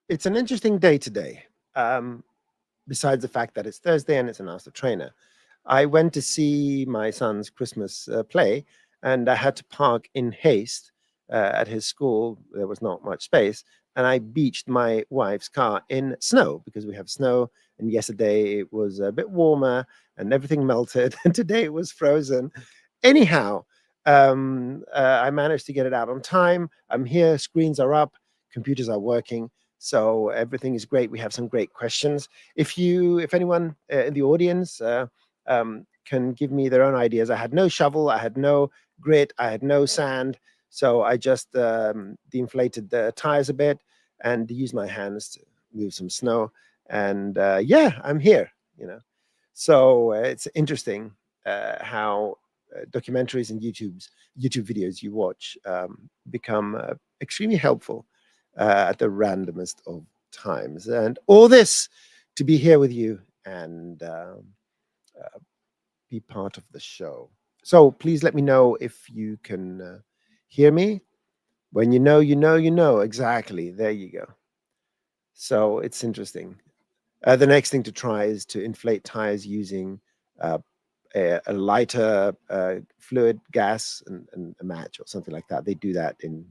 It's an interesting day today. Besides the fact that it's Thursday and it's a Master Trainer, I went to see my son's Christmas play, and I had to park in haste at his school. There was not much space, and I beached my wife's car in snow because we have snow. And yesterday it was a bit warmer and everything melted, and today it was frozen. Anyhow, I managed to get it out on time. I'm here, screens are up, computers are working. So everything is great. We have some great questions. If anyone in the audience can give me their own ideas. I had no shovel, I had no grit, I had no sand. So I just deflated the tires a bit and used my hands to move some snow. And yeah, I'm here, you know. So it's interesting how documentaries and YouTube videos you watch become extremely helpful at the randomest of times. And all this to be here with you and be part of the show. So please let me know if you can hear me. When you know, you know, you know. Exactly. There you go. So it's interesting. The next thing to try is to inflate tires using uh, a lighter fluid gas and a match or something like that. They do that in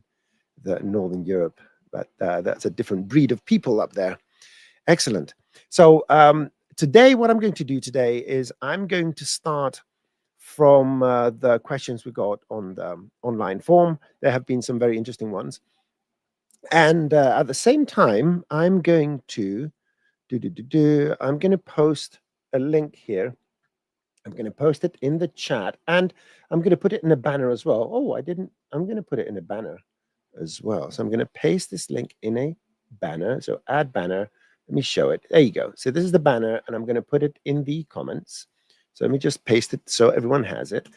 the Northern Europe, but that's a different breed of people up there. Excellent. So today, what I'm going to do today is I'm going to start from the questions we got on the online form. There have been some very interesting ones. And at the same time, I'm going to I'm going to post a link here. I'm going to post it in the chat, and I'm going to put it in a banner as well. Oh, I didn't. I'm going to put it in a banner as well. So I'm going to paste this link in a banner. So add banner. Let me show it. There you go. So this is the banner, and I'm going to put it in the comments. So let me just paste it so everyone has it.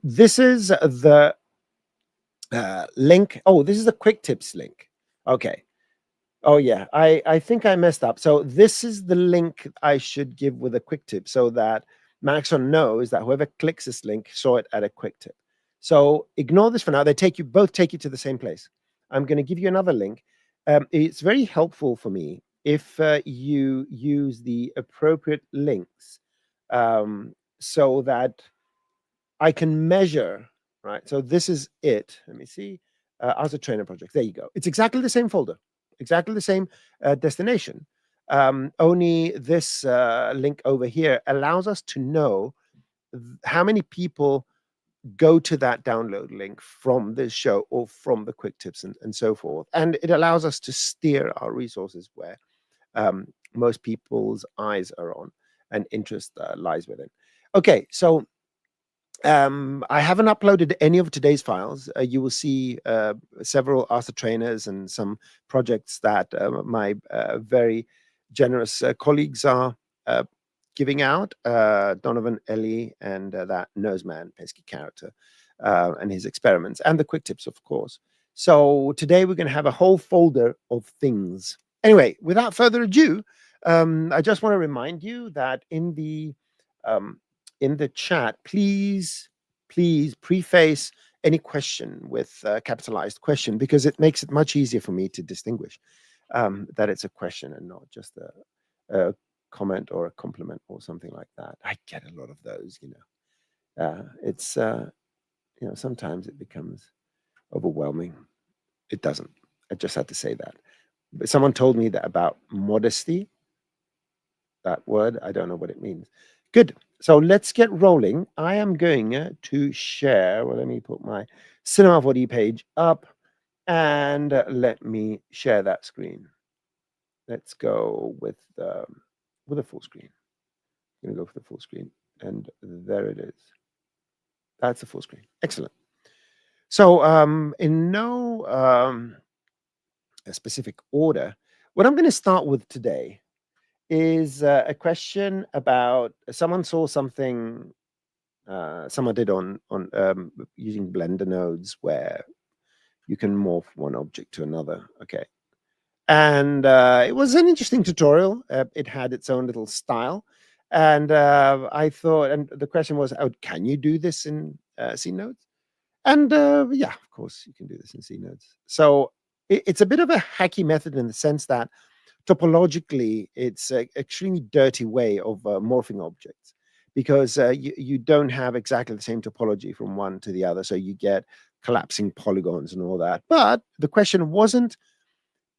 This is the link. Oh, this is the quick tips link. Okay. Oh yeah, I think I messed up. So this is the link I should give with a quick tip so that Maxon knows that whoever clicks this link saw it at a quick tip. So ignore this for now. They both take you to the same place. I'm going to give you another link. It's very helpful for me if you use the appropriate links so that I can measure, right? So this is it. Let me see. As a trainer project. There you go. It's exactly the same folder, exactly the same destination. Only this link over here allows us to know how many people go to that download link from this show or from the quick tips and so forth. And it allows us to steer our resources where most people's eyes are on and interest lies within. Okay, so I haven't uploaded any of today's files. You will see several Master Trainers and some projects that my very generous colleagues are giving out. Donovan, Ellie, and that Noseman, pesky character, and his experiments, and the quick tips, of course. So today we're going to have a whole folder of things. Anyway, without further ado, I just want to remind you that in the chat, please preface any question with capitalized question, because it makes it much easier for me to distinguish that it's a question and not just a comment or a compliment or something like that. I get a lot of those, you know. It's you know, sometimes it becomes overwhelming. It doesn't. I just had to say that. But someone told me that about modesty. That word, I don't know what it means. Good. So let's get rolling. I am going to share. Well, let me put my Cinema 4D page up and let me share that screen. Let's go with a full screen. I'm going to go for the full screen, and there it is. That's the full screen. Excellent. So in no specific order, what I'm going to start with today is a question about someone saw something someone did on using Blender nodes where you can morph one object to another. Okay. And it was an interesting tutorial. It had its own little style. And I thought, and the question was, oh, can you do this in C nodes? And yeah, of course, you can do this in C nodes. So it's a bit of a hacky method in the sense that topologically, it's an extremely dirty way of morphing objects, because you don't have exactly the same topology from one to the other. So you get collapsing polygons and all that. But the question wasn't,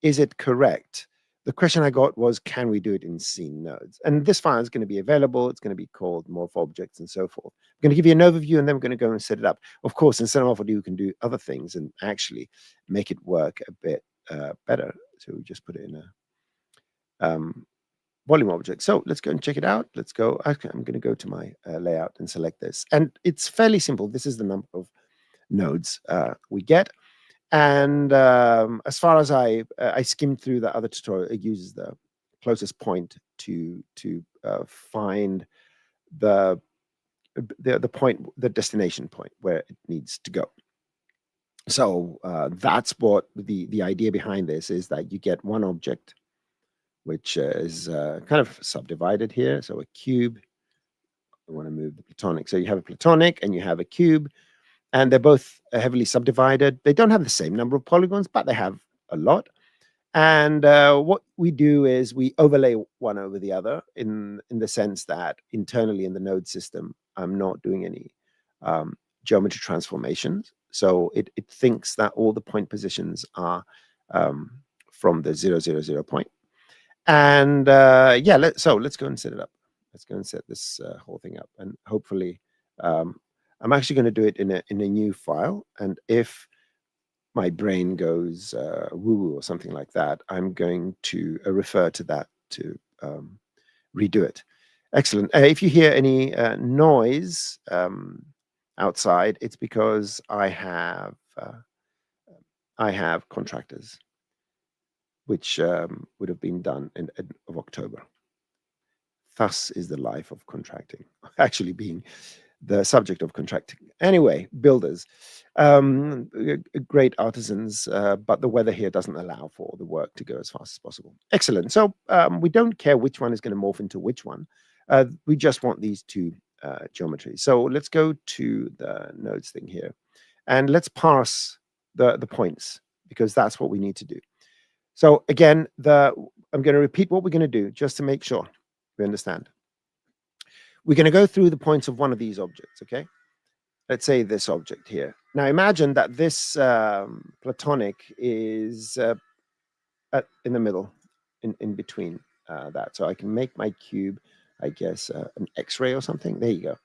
is it correct? The question I got was, can we do it in scene nodes? And this file is going to be available. It's going to be called Morph Objects and so forth. I'm going to give you an overview, and then we're going to go and set it up. Of course, in Snowfall, you can do other things and actually make it work a bit better. So we just put it in a volume object. So let's go and check it out. Let's go. Okay, I'm going to go to my layout and select this. And it's fairly simple. This is the number of nodes we get. And as far as I skimmed through the other tutorial, it uses the closest point to find the point, the destination point where it needs to go. So that's what the idea behind this is, that you get one object, which is kind of subdivided here. So a cube. I want to move the platonic. So you have a platonic and you have a cube. And they're both heavily subdivided. They don't have the same number of polygons, but they have a lot. And what we do is we overlay one over the other in the sense that internally in the node system, I'm not doing any geometry transformations. So it thinks that all the point positions are from the 0, 0, 0 point. And yeah, let's go and set it up. Let's go and set this whole thing up. And hopefully, I'm actually going to do it in a new file. And if my brain goes woo-woo or something like that, I'm going to refer to that to redo it. Excellent. If you hear any noise outside, it's because I have contractors, which would have been done in of October. Thus is the life of contracting, actually being the subject of contracting. Anyway, builders, great artisans, but the weather here doesn't allow for the work to go as fast as possible. Excellent. So we don't care which one is going to morph into which one. We just want these two geometries. So let's go to the nodes thing here, and let's parse the points, because that's what we need to do. So again, I'm going to repeat what we're going to do just to make sure we understand. We're going to go through the points of one of these objects, okay? Let's say this object here. Now imagine that this platonic is in the middle, in between that. So I can make my cube, I guess, an X-ray or something. There you go.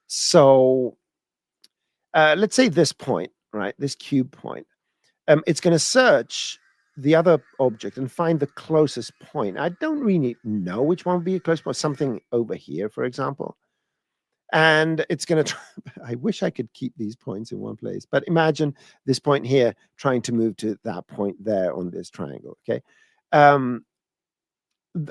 So let's say this point, right? This cube point. It's going to search the other object and find the closest point. I don't really know which one would be a close point. Something over here, for example. And it's going to try. I wish I could keep these points in one place, but imagine this point here trying to move to that point there on this triangle. Okay.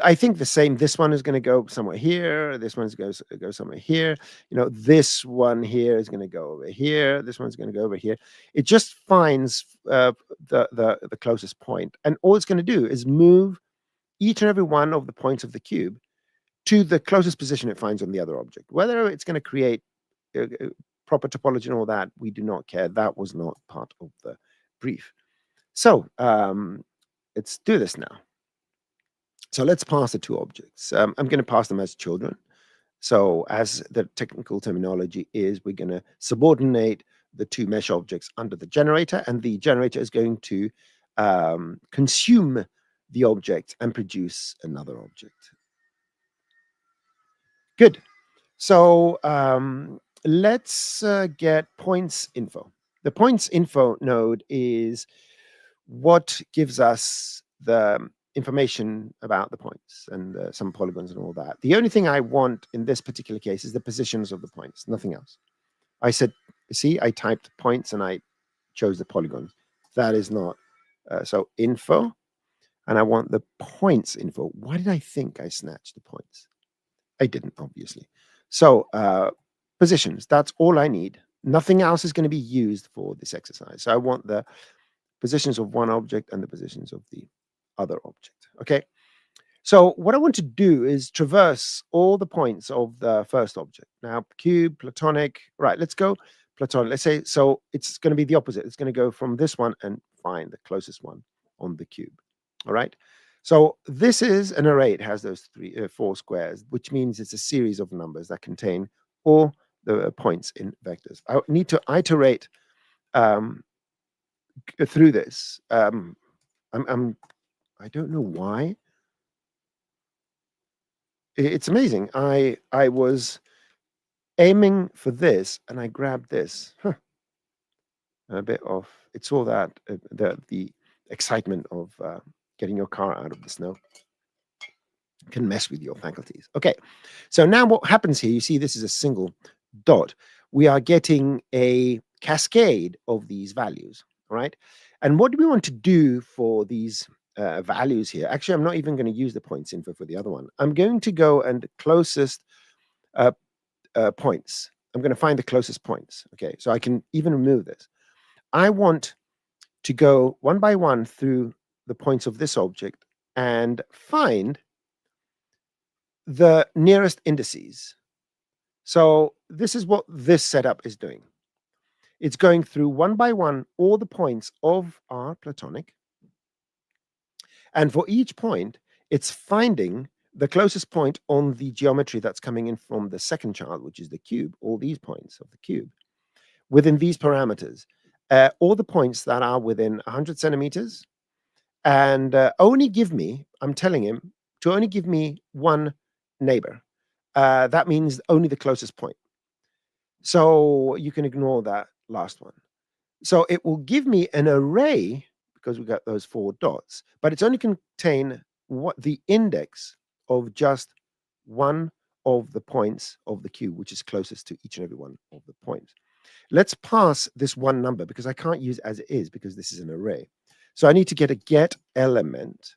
I think the same. This one is going to go somewhere here. This one's going to go somewhere here. You know, this one here is going to go over here. This one's going to go over here. It just finds the closest point, and all it's going to do is move each and every one of the points of the cube to the closest position it finds on the other object. Whether it's going to create proper topology and all that, we do not care. That was not part of the brief. So let's do this now. So let's parse the two objects. I'm going to pass them as children. So as the technical terminology is, we're going to subordinate the two mesh objects under the generator, and the generator is going to consume the object and produce another object. Good. So let's get points info. The points info node is what gives us the information about the points and some polygons and all that. The only thing I want in this particular case is the positions of the points, nothing else. I said, see, I typed points and I chose the polygons. That is not, so info, and I want the points info. Why did I think I snatched the points? I didn't, obviously. So positions, that's all I need. Nothing else is going to be used for this exercise. So I want the positions of one object and the positions of the other object. Okay. So what I want to do is traverse all the points of the first object. Now, cube, platonic, right, let's go platonic. Let's say, so it's going to be the opposite. It's going to go from this one and find the closest one. on the cube. All right. So this is an array. It has those four squares, which means it's a series of numbers that contain all the points in vectors. I need to iterate through this. I don't know why. It's amazing. I was aiming for this, and I grabbed this. A bit of it's all that the excitement of getting your car out of the snow can mess with your faculties. Okay, so now what happens here? You see, this is a single dot. We are getting a cascade of these values. All right, and what do we want to do for these values here? Actually, I'm not even going to use the points info for the other one. I'm going to go and closest points. I'm going to find the closest points. Okay, so I can even remove this. I want to go one by one through the points of this object and find the nearest indices. So this is what this setup is doing. It's going through one by one all the points of our platonic. And for each point, it's finding the closest point on the geometry that's coming in from the second child, which is the cube, all these points of the cube, within these parameters. All the points that are within 100 centimeters, and only give me, I'm telling him, to only give me one neighbor. That means only the closest point. So you can ignore that last one. So it will give me an array, because we got those four dots, but it's only contain what the index of just one of the points of the cube, which is closest to each and every one of the points. Let's pass this one number, because I can't use as it is, because this is an array. So I need to get a get element,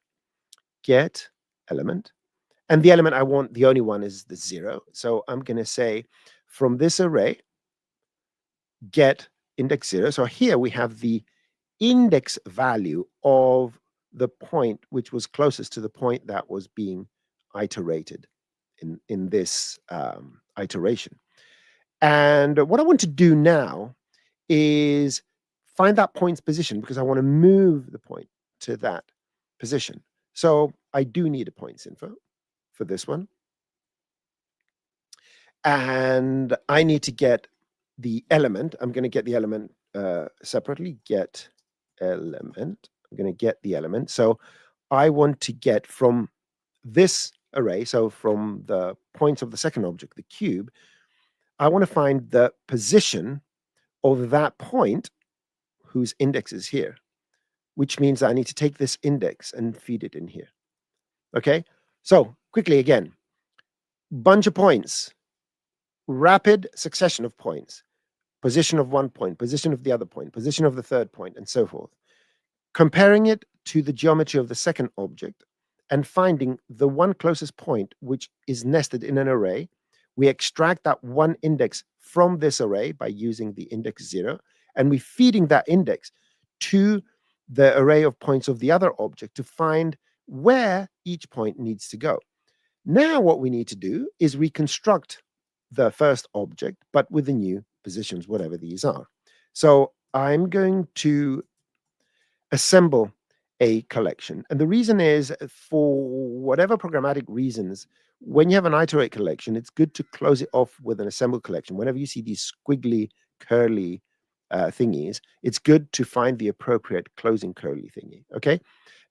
and the element I want, the only one is the 0. So I'm going to say from this array, get index 0. So here we have the index value of the point which was closest to the point that was being iterated in this iteration. And what I want to do now is find that point's position, because I want to move the point to that position. So I do need a points info for this one. And I need to get the element. I'm going to get the element separately. Get element. I'm going to get the element. So I want to get from this array, so from the points of the second object, the cube, I want to find the position of that point whose index is here, which means I need to take this index and feed it in here. Okay, so quickly again, bunch of points, rapid succession of points, position of one point, position of the other point, position of the third point, and so forth. Comparing it to the geometry of the second object and finding the one closest point which is nested in an array. We extract that one index from this array by using the index 0, and we're feeding that index to the array of points of the other object to find where each point needs to go. Now what we need to do is reconstruct the first object, but with the new positions, whatever these are. So I'm going to assemble a collection. And the reason is, for whatever programmatic reasons, when you have an iterate collection, it's good to close it off with an assemble collection. Whenever you see these squiggly, curly thingies, it's good to find the appropriate closing curly thingy. Okay.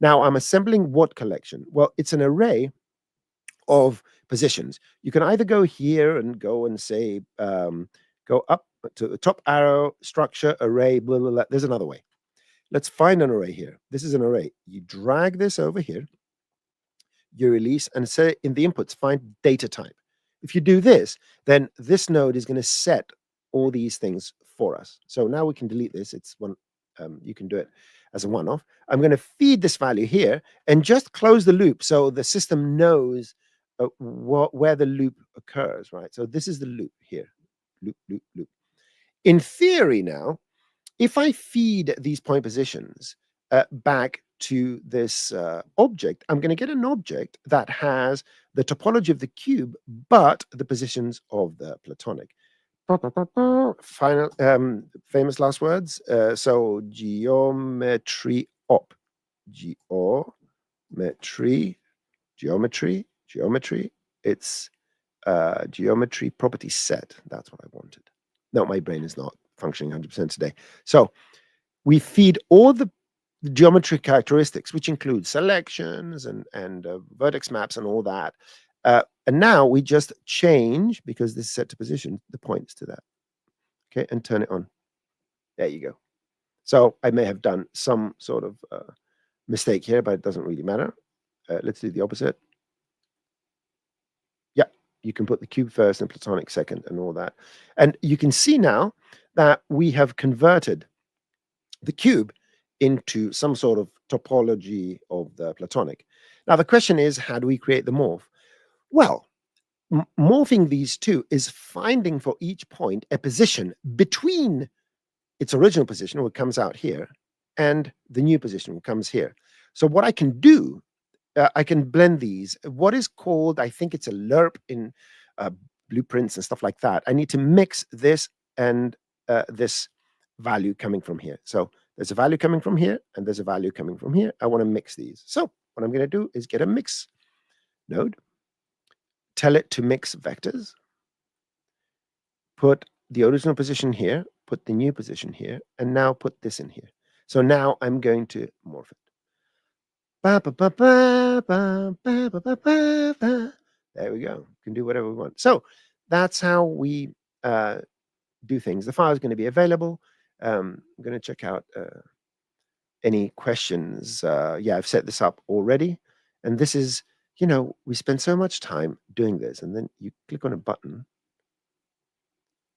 Now I'm assembling what collection? Well, it's an array of positions. You can either go here and go and say, go up to the top arrow, structure, array, blah, blah, blah. There's another way. Let's find an array here. This is an array. You drag this over here, you release, and say in the inputs, find data type. If you do this, then this node is going to set all these things for us. So now we can delete this. It's one. You can do it as a one-off. I'm going to feed this value here and just close the loop so the system knows where the loop occurs, right? So this is the loop here. Loop, loop, loop. In theory now, if I feed these point positions back to this object, I'm going to get an object that has the topology of the cube, but the positions of the platonic. Final, famous last words. So geometry op. geometry. It's geometry property set. That's what I wanted. No, my brain is not functioning 100% today. So we feed all the geometry characteristics, which include selections and vertex maps and all that. And now we just change, because this is set to position, the points to that. Okay, and turn it on. There you go. So I may have done some sort of mistake here, but it doesn't really matter. Let's do the opposite. Yeah, you can put the cube first and platonic second and all that. And you can see now that we have converted the cube into some sort of topology of the platonic. Now, the question is, how do we create the morph? Well, morphing these two is finding for each point a position between its original position, which comes out here, and the new position, which comes here. So what I can do, I can blend these. What is called, I think it's a lerp in blueprints and stuff like that. I need to mix this and this value coming from here. So there's a value coming from here, and there's a value coming from here. I want to mix these. So what I'm going to do is get a mix node, tell it to mix vectors, put the original position here, put the new position here, and now put this in here. So now I'm going to morph it. There we go. You can do whatever we want. So that's how we do things. The file is going to be available. I'm going to check out any questions. Yeah, I've set this up already. And this is, you know, we spend so much time doing this, and then you click on a button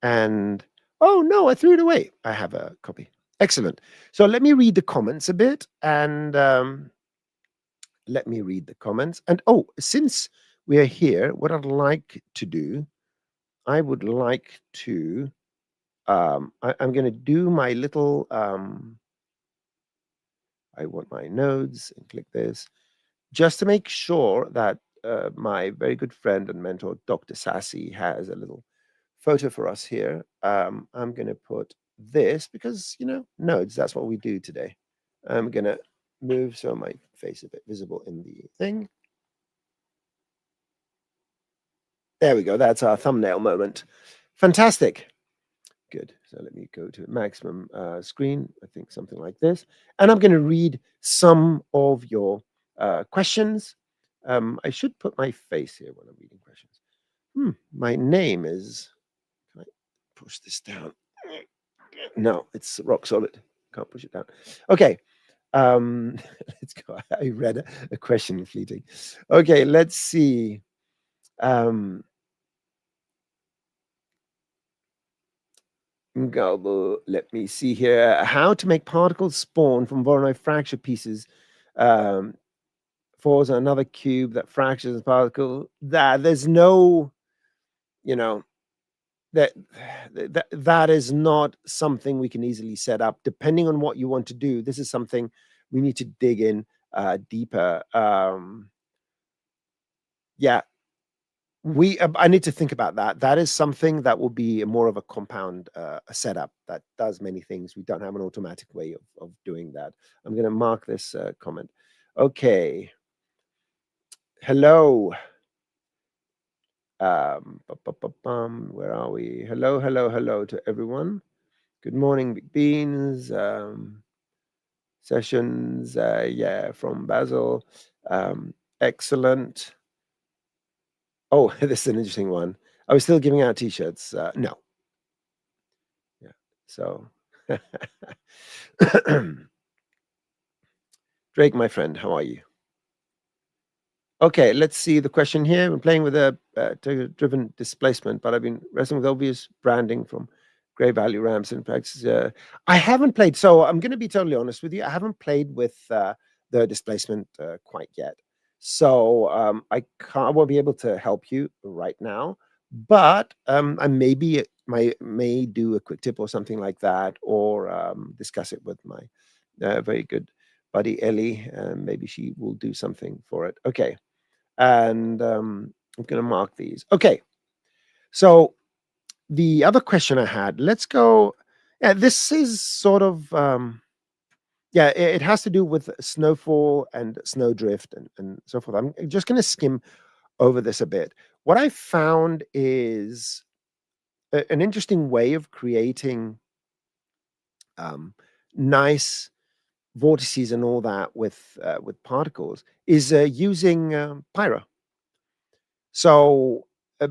and, oh no, I threw it away. I have a copy. Excellent. So let me read the comments a bit, and let me read the comments. And oh, since we are here, what I'd like to do, I would like to, I'm going to do my little, I want my nodes, and click this, just to make sure that my very good friend and mentor, Dr. Sassy, has a little photo for us here. I'm going to put this because, you know, nodes, that's what we do today. I'm going to move so my face is a bit visible in the thing. There we go. That's our thumbnail moment. Fantastic. Good. So let me go to maximum screen. I think something like this. And I'm going to read some of your questions. I should put my face here when I'm reading questions. My name is, can I push this down? No, it's rock solid. Can't push it down. Okay. Let's go. I read a question fleeting. Okay, let's see. Let me see here. How to make particles spawn from Voronoi fracture pieces. Falls on another cube that fractures a particle. There's no, you know, that is not something we can easily set up. Depending on what you want to do, this is something we need to dig in deeper. Yeah, I need to think about that. That is something that will be more of a compound setup that does many things. We don't have an automatic way of doing that. I'm going to mark this comment. Okay. Hello. Where are we? Hello to everyone. Good morning, Big Beans. Sessions, yeah, from Basil. Excellent. Oh, this is an interesting one. Are we still giving out t-shirts? No. Yeah. So Drake, my friend, how are you? Okay, let's see the question here. I'm playing with a driven displacement, but I've been wrestling with obvious branding from gray value ramps and practice. I haven't played, so I'm going to be totally honest with you. I haven't played with the displacement quite yet. So I won't be able to help you right now, but I may do a quick tip or something like that, or discuss it with my very good buddy Ellie, and maybe she will do something for it. Okay. And I'm going to mark these. Okay. So the other question I had, let's go. Yeah, this is sort of yeah, it has to do with snowfall and snowdrift and so forth. I'm just going to skim over this a bit. What I found is an interesting way of creating nice vortices and all that with particles is using Pyro. So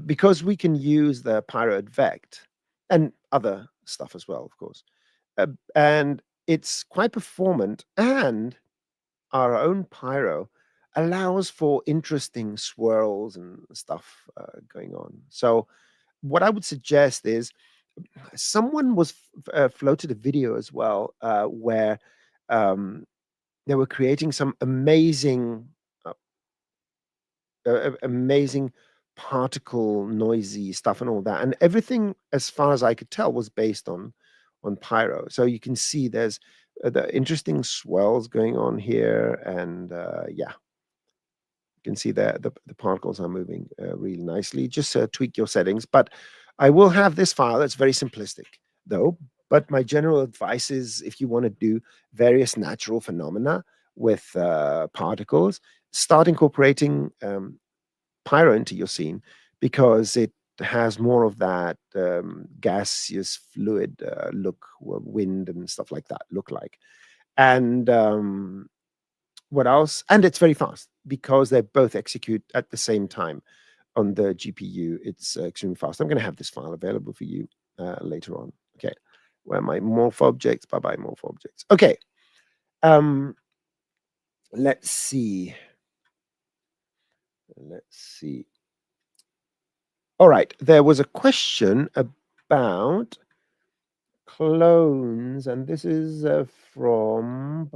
because we can use the Pyro Vect and other stuff as well, of course, and it's quite performant, and our own Pyro allows for interesting swirls and stuff going on. So what I would suggest is someone was floated a video as well where um, they were creating some uh, amazing particle noisy stuff and all that, and everything as far as I could tell was based on Pyro. So you can see there's the interesting swirls going on here, and yeah, you can see that the particles are moving really nicely. Just tweak your settings. But I will have this file that's very simplistic, though. But my general advice is if you want to do various natural phenomena with particles, start incorporating Pyro into your scene, because it has more of that gaseous fluid look, wind and stuff like that look like. And what else? And it's very fast because they both execute at the same time on the GPU. It's extremely fast. I'm going to have this file available for you later on. Okay, where are my morph objects? Bye bye, morph objects. Okay, um, let's see. Let's see. All right, there was a question about clones, and this is from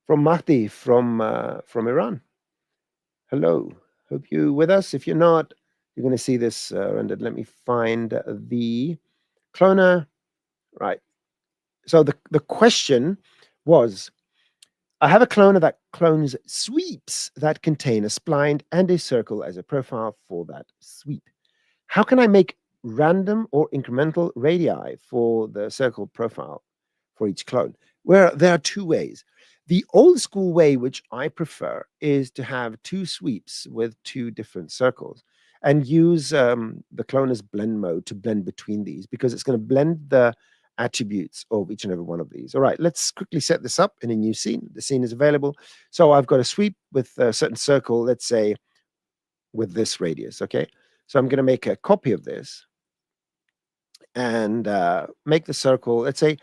Mahdi from Iran. Hello, hope you with us. If you're not, you're going to see this rendered. Let me find the cloner. Right. So the question was, I have a cloner that clones sweeps that contain a spline and a circle as a profile for that sweep. How can I make random or incremental radii for the circle profile for each clone? Where there are two ways. The old school way, which I prefer, is to have two sweeps with two different circles and use the cloner's blend mode to blend between these, because it's going to blend the attributes of each and every one of these. All right, let's quickly set this up in a new scene. The scene is available. So I've got a sweep with a certain circle, let's say with this radius, okay? So I'm going to make a copy of this and make the circle, let's say,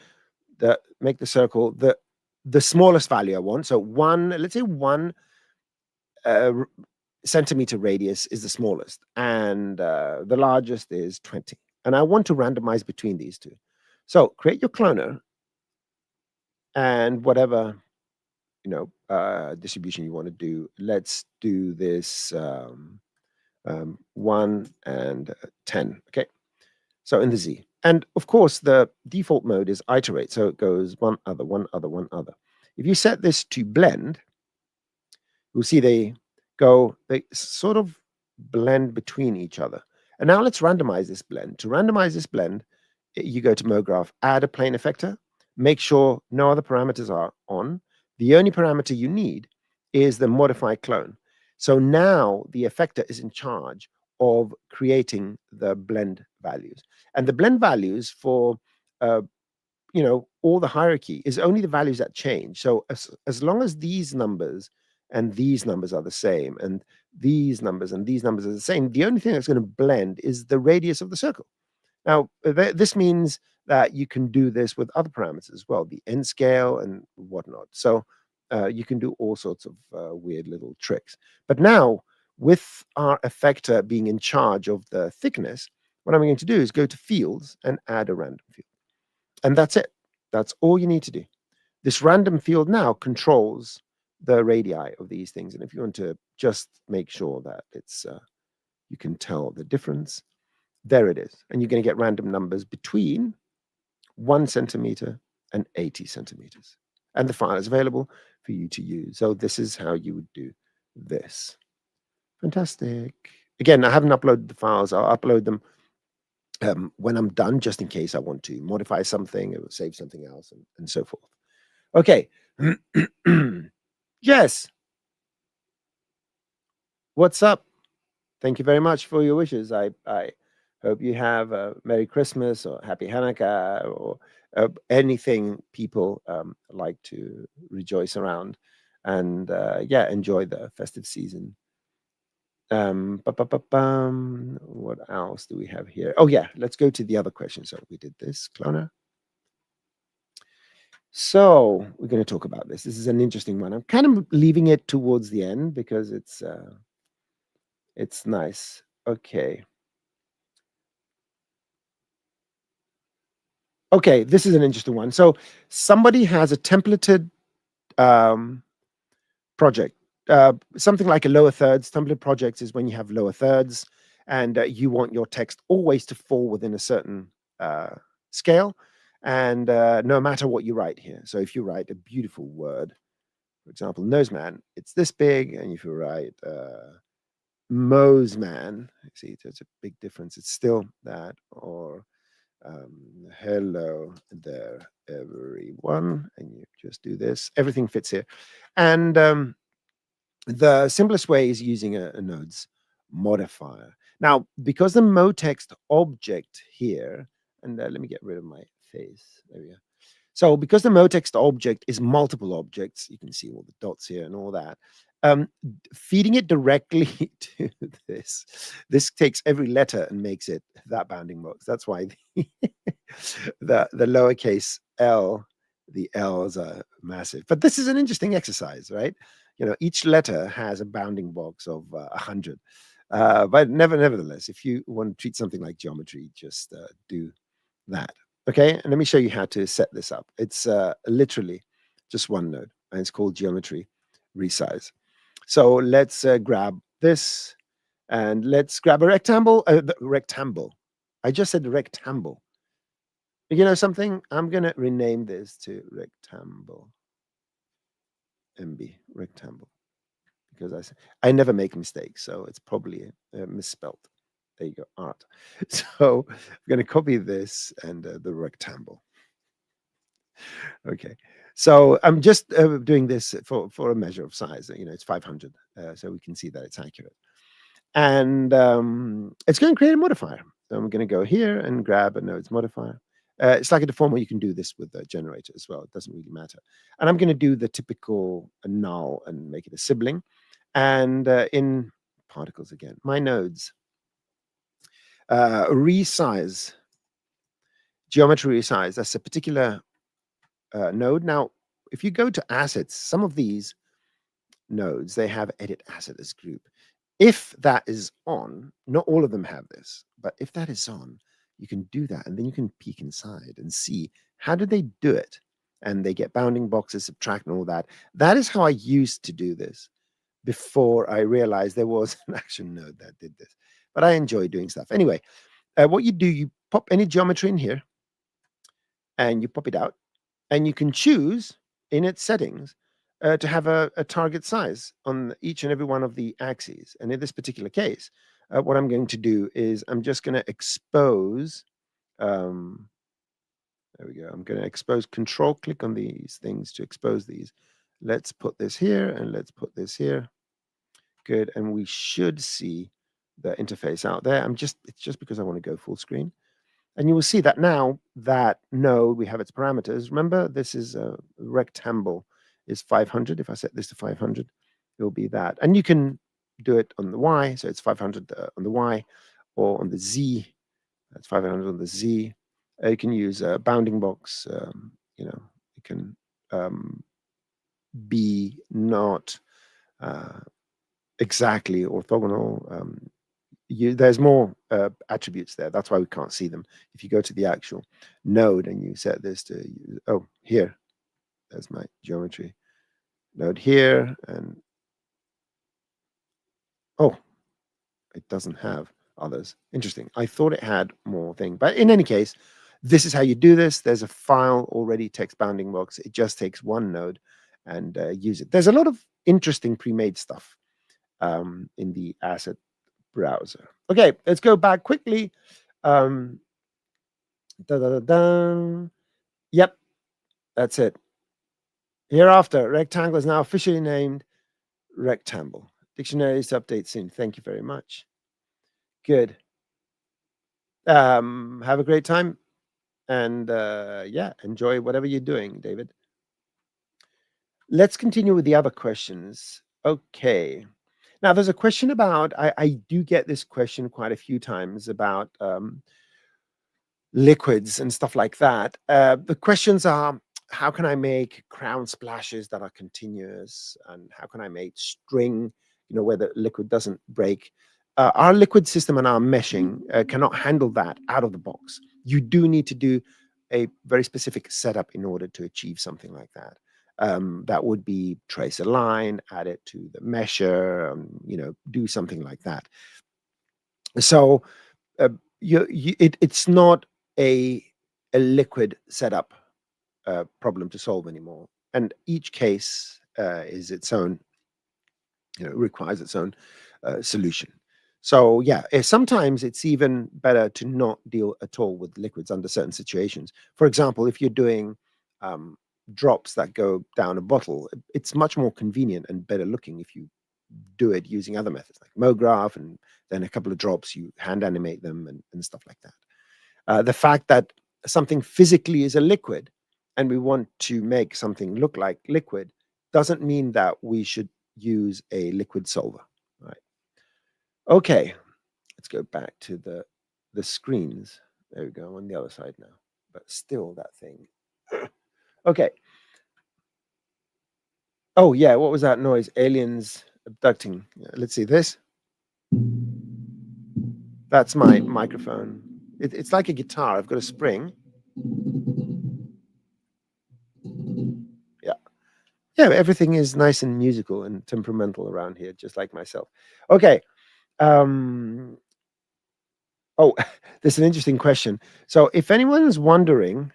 make the circle the smallest value I want. So let's say 1 centimeter radius is the smallest, and the largest is 20. And I want to randomize between these two. So create your cloner and whatever distribution you want to do. Let's do this 1 and 10. Okay. So in the Z. And of course, the default mode is iterate. So it goes one other, one other, one other. If you set this to blend, you'll see they sort of blend between each other. And now let's randomize this blend. To randomize this blend, you go to MoGraph, add a plane effector, make sure no other parameters are on. The only parameter you need is the modify clone. So now the effector is in charge of creating the blend values. And the blend values for all the hierarchy is only the values that change. So as long as these numbers and these numbers are the same, and these numbers and these numbers are the same, the only thing that's going to blend is the radius of the circle. Now, this means that you can do this with other parameters as well, the n scale and whatnot. So you can do all sorts of weird little tricks. But now, with our effector being in charge of the thickness, what I'm going to do is go to fields and add a random field. And that's it. That's all you need to do. This random field now controls the radii of these things. And if you want to just make sure that it's you can tell the difference, there it is. And you're going to get random numbers between 1 centimeter and 80 centimeters. And the file is available for you to use. So this is how you would do this. Fantastic. Again, I haven't uploaded the files. I'll upload them when I'm done, just in case I want to modify something or save something else, and so forth. Okay. Jess, what's up? Thank you very much for your wishes. I hope you have a Merry Christmas or Happy Hanukkah or anything people like to rejoice around, and yeah, enjoy the festive season. What else do we have here? Oh yeah, let's go to the other question. So we did this, Cloner. So we're going to talk about this. This is an interesting one. I'm kind of leaving it towards the end because it's nice. Okay. Okay, this is an interesting one. So somebody has a templated um, project, something like a lower thirds. Template projects is when you have lower thirds and you want your text always to fall within a certain scale, and no matter what you write here. So if you write a beautiful word, for example, Noseman, it's this big, and if you write Mosman, see, there's a big difference. It's still that, or hello there, everyone, and you just do this. Everything fits here, and the simplest way is using a Nodes modifier. Now, because the motext object here, and let me get rid of my face. There we go. So because the motext object is multiple objects, you can see all the dots here and all that. Feeding it directly to this takes every letter and makes it that bounding box. That's why the lowercase l, the L's are massive. But this is an interesting exercise, right? You know, each letter has a bounding box of 100. But nevertheless, if you want to treat something like geometry, just do that. Okay, and let me show you how to set this up. It's literally just one node, and it's called geometry resize. So let's grab this, and let's grab a rectangle. Rectangle. I just said rectangle. You know something? I'm gonna rename this to rectangle. MB rectangle, because I never make mistakes, so it's probably misspelled. There you go, art. So I'm gonna copy this and the rectangle. Okay. So I'm just doing this for a measure of size. You know, it's 500, so we can see that it's accurate. And it's going to create a modifier. So I'm going to go here and grab a Nodes modifier. It's like a deformer. You can do this with a generator as well. It doesn't really matter. And I'm going to do the typical null and make it a sibling. And in particles again, my nodes, resize, geometry resize. That's a particular node. Now, if you go to assets, some of these nodes, they have edit asset as group. If that is on, not all of them have this, but if that is on, you can do that, and then you can peek inside and see how did they do it, and they get bounding boxes, subtract, and all that. That is how I used to do this before I realized there was an action node that did this. But I enjoy doing stuff anyway. What you do, you pop any geometry in here, and you pop it out, and you can choose in its settings to have a target size on each and every one of the axes. And in this particular case, what I'm going to do is I'm just going to expose, there we go. I'm going to expose, control click on these things to expose these. Let's put this here and let's put this here. Good. And we should see the interface out there. It's just because I want to go full screen. And you will see that now that node, we have its parameters. Remember, this is a rectangle is 500. If I set this to 500, it will be that. And you can do it on the Y. So it's 500 on the Y, or on the Z. That's 500 on the Z. You can use a bounding box. You know, it can be not exactly orthogonal. There's more attributes there. That's why we can't see them. If you go to the actual node and you set this to, oh, here, there's my geometry node here, and oh, it doesn't have others. Interesting. I thought it had more thing, but in any case, this is how you do this. There's a file already, text bounding box. It just takes one node and use it. There's a lot of interesting pre-made stuff in the asset browser. Okay, let's go back quickly. Da, da, da, da. Yep, that's it. Hereafter, rectangle is now officially named rectangle. Dictionaries to update soon. Thank you very much. Good. Have a great time, and yeah, enjoy whatever you're doing, David. Let's continue with the other questions. Okay. Now, there's a question about, I do get this question quite a few times about liquids and stuff like that. The questions are, how can I make crown splashes that are continuous? And how can I make string, where the liquid doesn't break? Our liquid system and our meshing cannot handle that out of the box. You do need to do a very specific setup in order to achieve something like that. That would be trace a line, add it to the mesher, do something like that. So it's not a liquid setup problem to solve anymore, and each case is its own, requires its own solution. So yeah, sometimes it's even better to not deal at all with liquids under certain situations. For example, if you're doing drops that go down a bottle, it's much more convenient and better looking if you do it using other methods like MoGraph, and then a couple of drops, you hand animate them and stuff like that. The fact that something physically is a liquid and we want to make something look like liquid doesn't mean that we should use a liquid solver, right? Okay, let's go back to the screens. There we go, on the other side now, but still that thing. Okay. Oh yeah, what was that noise? Aliens abducting. Let's see this. That's my microphone. It's like a guitar. I've got a spring. Yeah. Yeah, everything is nice and musical and temperamental around here, just like myself. Okay. Oh, this is an interesting question. So if anyone's wondering,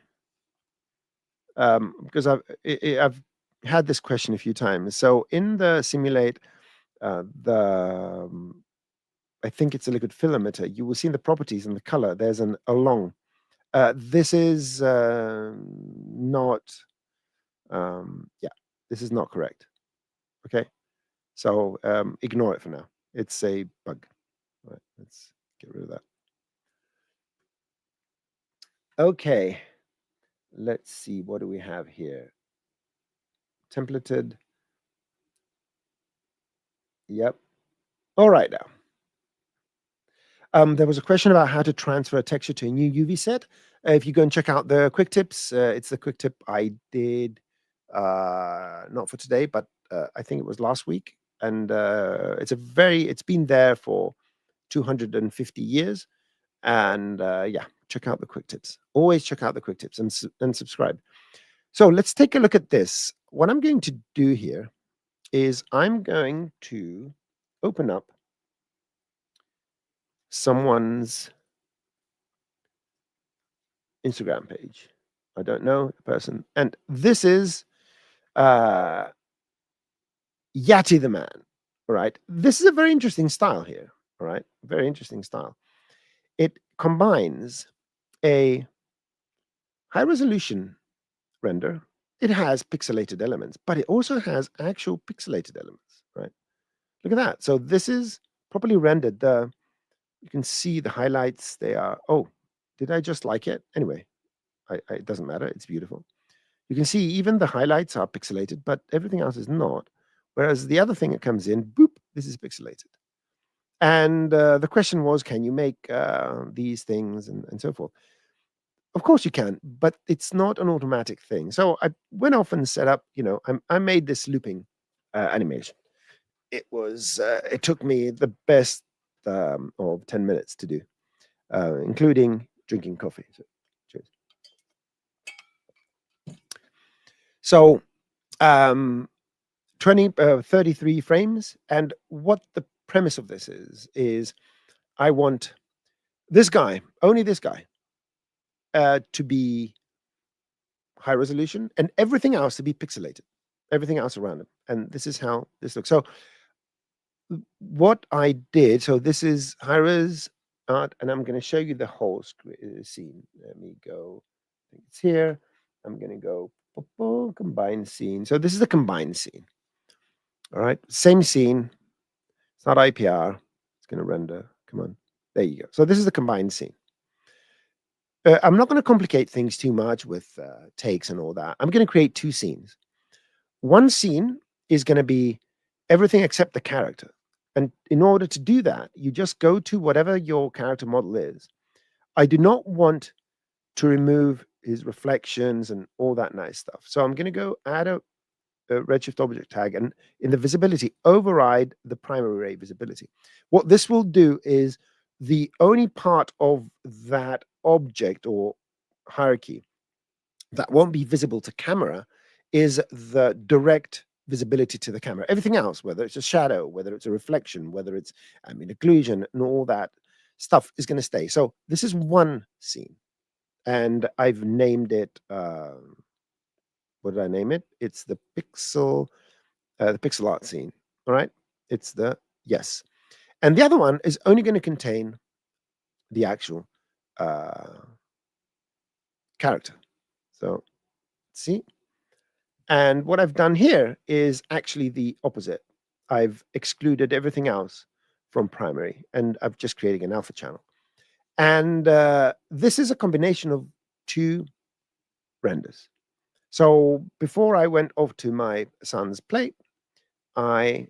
because I've had this question a few times. So in the simulate, I think it's a liquid filamenter, you will see in the properties and the color, there's an along. This is not, yeah, this is not correct. Okay. So ignore it for now. It's a bug. Right, let's get rid of that. Okay. Let's see. What do we have here? Templated. Yep. All right now. There was a question about how to transfer a texture to a new UV set. If you go and check out the quick tips, it's the quick tip I did, not for today, but I think it was last week. And it's been there for 250 years. And yeah, check out the quick tips. Always check out the quick tips and subscribe. So let's take a look at this. What I'm going to do here is I'm going to open up someone's Instagram page. I don't know the person. And this is Yati the Man. All right. This is a very interesting style here. All right. Very interesting style. It combines a high resolution render. It has pixelated elements, but it also has actual pixelated elements, right? Look at that. So this is properly rendered. You can see the highlights. They are, oh, did I just like it? Anyway, it doesn't matter. It's beautiful. You can see even the highlights are pixelated, but everything else is not. Whereas the other thing that comes in, boop, this is pixelated. And the question was, can you make these things and so forth? Of course you can, but it's not an automatic thing. So I went off and set up, I made this looping animation. It took me the best of 10 minutes to do, including drinking coffee. So, cheers. So 33 frames. And what the premise of this is I want this guy, only this guy, to be high resolution and everything else to be pixelated, everything else around him. And this is how this looks. So what I did, so this is high res, art, and I'm going to show you the whole scene. Let me go. I think it's here. I'm going to go combine scene. So this is the combined scene. All right, same scene. It's not IPR. It's going to render. Come on. There you go. So this is the combined scene. I'm not going to complicate things too much with takes and all that. I'm going to create two scenes. One scene is going to be everything except the character. And in order to do that, you just go to whatever your character model is. I do not want to remove his reflections and all that nice stuff. So I'm going to go add a redshift object tag, and in the visibility, override the primary ray visibility. What this will do is the only part of that object or hierarchy that won't be visible to camera is the direct visibility to the camera. Everything else, whether it's a shadow, whether it's a reflection, whether it's occlusion and all that stuff is going to stay. So this is one scene, and I've named it what did I name it? It's the pixel art scene. All right, it's the yes, and the other one is only going to contain the actual character. So see, and what I've done here is actually the opposite. I've excluded everything else from primary, and I'm just creating an alpha channel. And this is a combination of two renders. So before I went off to my son's plate, I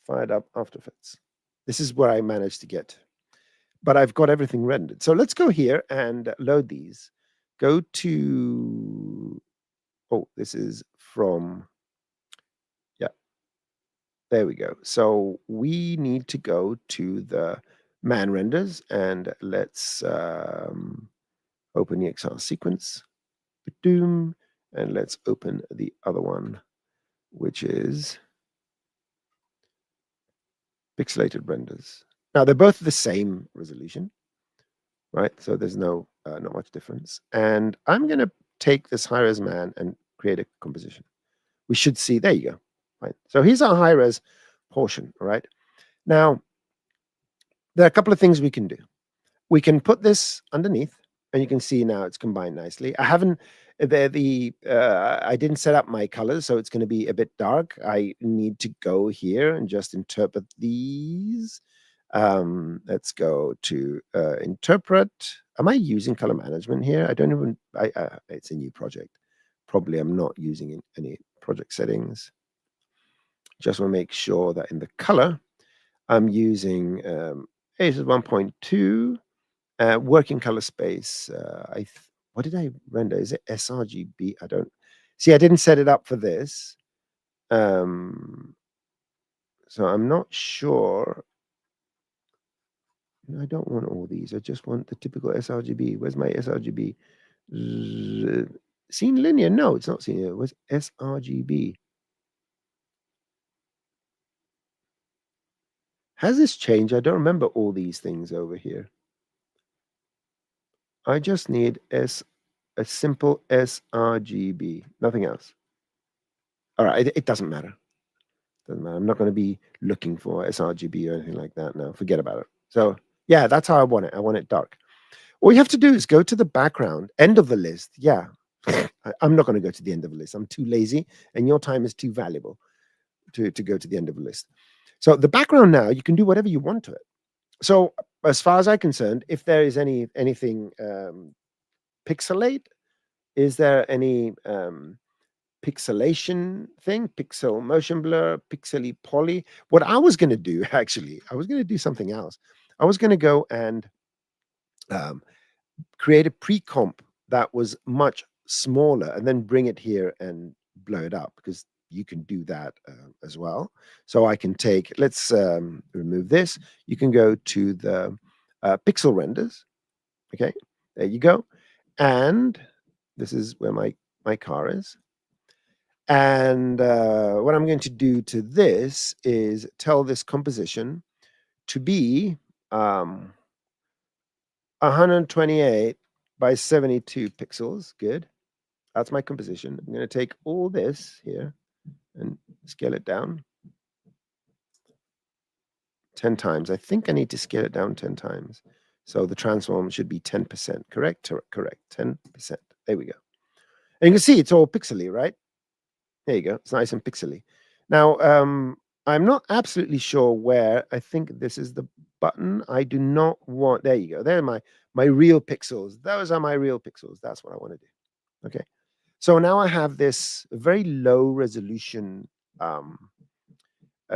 fired up After Effects. This is where I managed to get, but I've got everything rendered. So let's go here and load these. Go to, oh, this is from, yeah, there we go. So we need to go to the man renders, and let's open the XR sequence. Doom, and let's open the other one, which is pixelated renders. Now they're both the same resolution, right? So there's not much difference. And I'm going to take this high-res man and create a composition. We should see, there you go. Right. So here's our high-res portion, all right? Now, there are a couple of things we can do. We can put this underneath, and you can see now it's combined nicely. I haven't I didn't set up my colors, so it's going to be a bit dark. I need to go here and just interpret these. Let's go to interpret. Am I using color management here? I don't even. It's a new project. Probably I'm not using any project settings. Just want to make sure that in the color I'm using this is 1.2. Working color space. What did I render? Is it sRGB? I don't see. I didn't set it up for this, so I'm not sure. I don't want all these. I just want the typical sRGB. Where's my sRGB? Scene linear? No, it's not scene linear. Where's sRGB? Has this changed? I don't remember all these things over here. I just need a simple sRGB, nothing else. All right, it doesn't matter. Doesn't matter. I'm not going to be looking for sRGB or anything like that now. Forget about it. So yeah, that's how I want it. I want it dark. All you have to do is go to the background, end of the list. Yeah, I'm not going to go to the end of the list. I'm too lazy, and your time is too valuable to go to the end of the list. So the background now, you can do whatever you want to it. So as far as I'm concerned, if there is anything pixelate, is there any pixelation thing, pixel motion blur, pixely poly? What I was going to do, actually, I was going to do something else. I was going to go and create a pre-comp that was much smaller and then bring it here and blow it up, because you can do that as well. So I can take, let's remove this. You can go to the pixel renders. Okay, there you go. And this is where my car is. And what I'm going to do to this is tell this composition to be 128 by 72 pixels. Good. That's my composition. I'm going to take all this here and scale it down. 10 times. I think I need to scale it down 10 times. So the transform should be 10%, correct? Correct, 10%. There we go. And you can see it's all pixely, right? There you go. It's nice and pixely. Now, I'm not absolutely sure where. I think this is the button. I do not want, there you go. There are my real pixels. Those are my real pixels. That's what I want to do. Okay. So now I have this very low resolution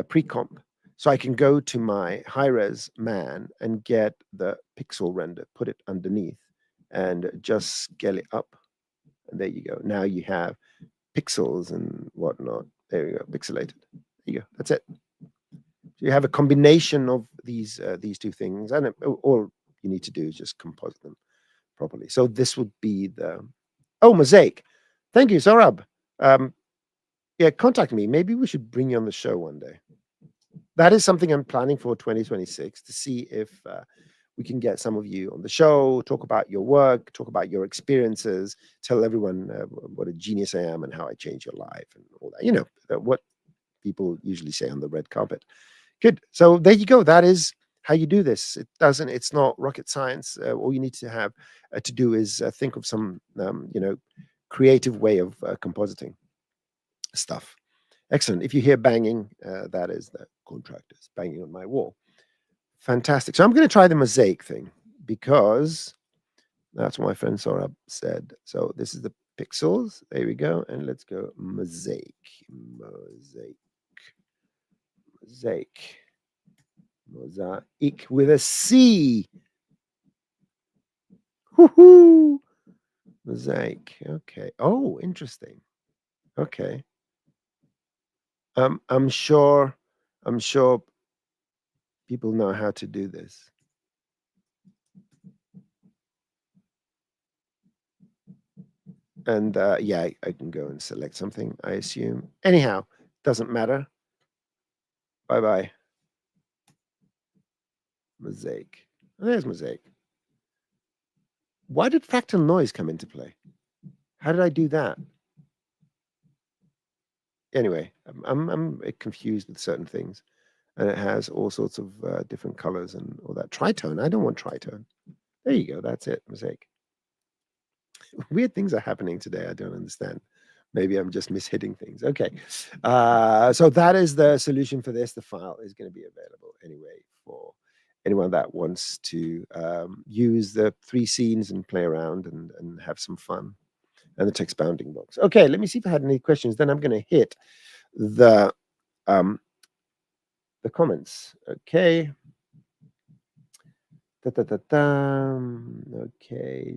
pre-comp. So I can go to my high-res man and get the pixel render, put it underneath, and just scale it up. And there you go. Now you have pixels and whatnot. There you go, pixelated. There you go. That's it. So you have a combination of these two things, and all you need to do is just composite them properly. So this would be the Mosaic. Thank you, Sorab. Yeah, contact me. Maybe we should bring you on the show one day. That is something I'm planning for 2026 to see if we can get some of you on the show, talk about your work, talk about your experiences, tell everyone what a genius I am and how I changed your life and all that. You know, what people usually say on the red carpet. Good. So there you go. That is how you do this. It's not rocket science. All you need to have to do is think of some, creative way of compositing stuff. Excellent. If you hear banging, that is the contractors banging on my wall. Fantastic. So I'm going to try the mosaic thing because that's what my friend Sora said. So this is the pixels. There we go. And let's go mosaic. Mosaic with a C. Woohoo! Mosaic. Okay. Oh, interesting. Okay. I'm sure people know how to do this. And yeah, I can go and select something, I assume. Anyhow, doesn't matter. Bye-bye. Mosaic. Oh, there's Mosaic. Why did fractal noise come into play? How did I do that? Anyway, I'm confused with certain things. And it has all sorts of different colors and all that. Tritone. I don't want tritone. There you go. That's it. Mosaic. Weird things are happening today. I don't understand. Maybe I'm just mishitting things. Okay. So that is the solution for this. The file is going to be available anyway for anyone that wants to use the 3 scenes and play around and have some fun. And the text bounding box. Okay, let me see if I had any questions. Then I'm going to hit the comments. Okay. Okay.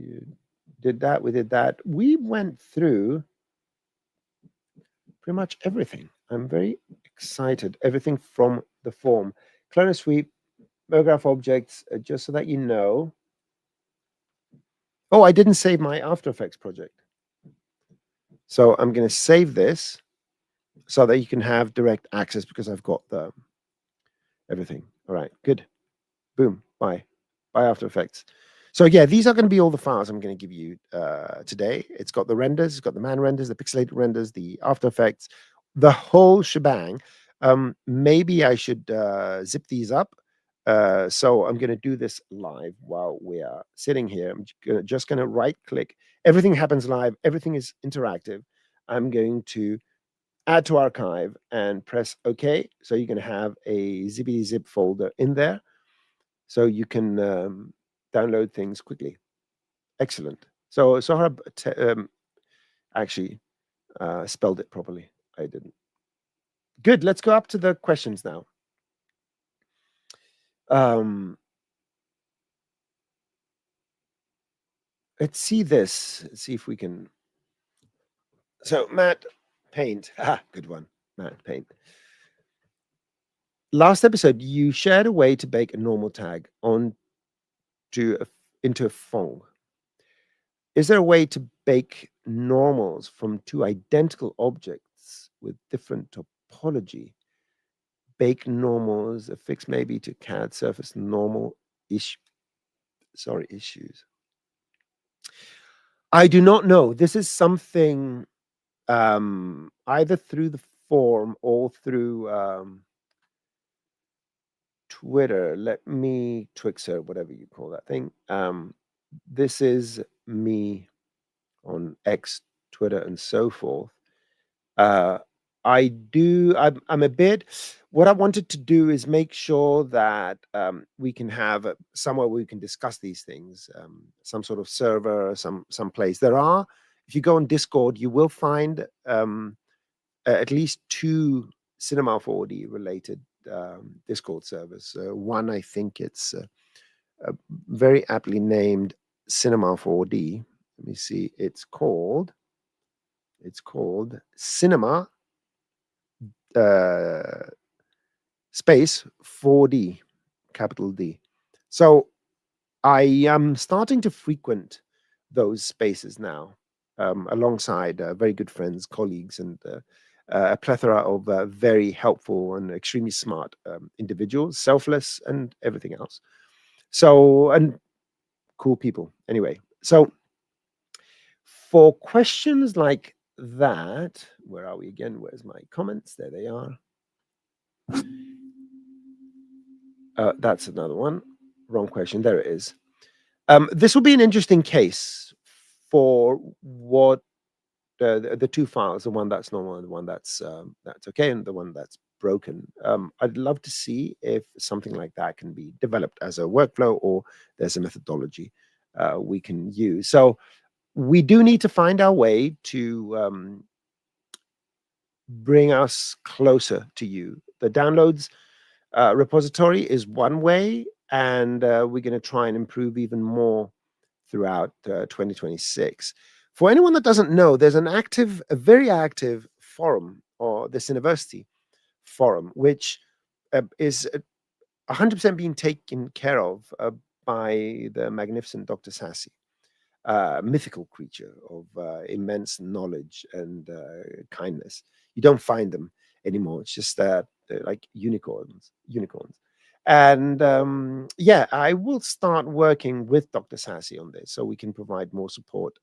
Did that. We did that. We went through pretty much everything. I'm very excited. Everything from the form. Clone sweep, MoGraph objects, just so that you know. Oh, I didn't save my After Effects project. So I'm going to save this so that you can have direct access because I've got the everything. All right, good. Boom, bye. Bye After Effects. So yeah, these are going to be all the files I'm going to give you today. It's got the renders, it's got the man renders, the pixelated renders, the After Effects, the whole shebang. Maybe I should zip these up. So I'm going to do this live while we are sitting here. I'm just going to right click. Everything happens live. Everything is interactive. I'm going to add to archive and press OK. So you're going to have a zippity zip folder in there. So you can download things quickly. Excellent. So Sohrab actually spelled it properly. I didn't. Good. Let's go up to the questions now. Let's see this. Let's see if we can. So Matt Paint. Good one. Matt Paint. Last episode, you shared a way to bake a normal tag into a fong. Is there a way to bake normals from 2 identical objects with different topology? Bake normals, a fix maybe to CAD surface normal issues. I do not know. This is something either through the form or through Twitter, let me Twixer, whatever you call that thing. This is me on X, Twitter, and so forth. I'm a bit. What I wanted to do is make sure that we can have somewhere where we can discuss these things, some sort of server, some place. If you go on Discord, you will find at least 2 Cinema 4D related Discord servers. One, I think it's very aptly named Cinema 4D. Let me see. It's called Cinema space 4D, capital D. So I am starting to frequent those spaces now, alongside very good friends, colleagues, and a plethora of very helpful and extremely smart individuals, selfless and everything else. So, and cool people. Anyway, so for questions like that, where are we again? Where's my comments? There they are. That's another one. Wrong question. There it is. This will be an interesting case for what the 2 files, the one that's normal and the one that's okay, and the one that's broken. I'd love to see if something like that can be developed as a workflow, or there's a methodology we can use. So we do need to find our way to bring us closer to you. The downloads repository is one way, and we're going to try and improve even more throughout 2026. For anyone that doesn't know, there's a very active forum, or this university forum, which is 100% being taken care of by the magnificent Dr. Sassy, mythical creature of immense knowledge and kindness. You don't find them anymore. It's just like unicorns. And yeah, I will start working with Dr. Sassy on this so we can provide more support.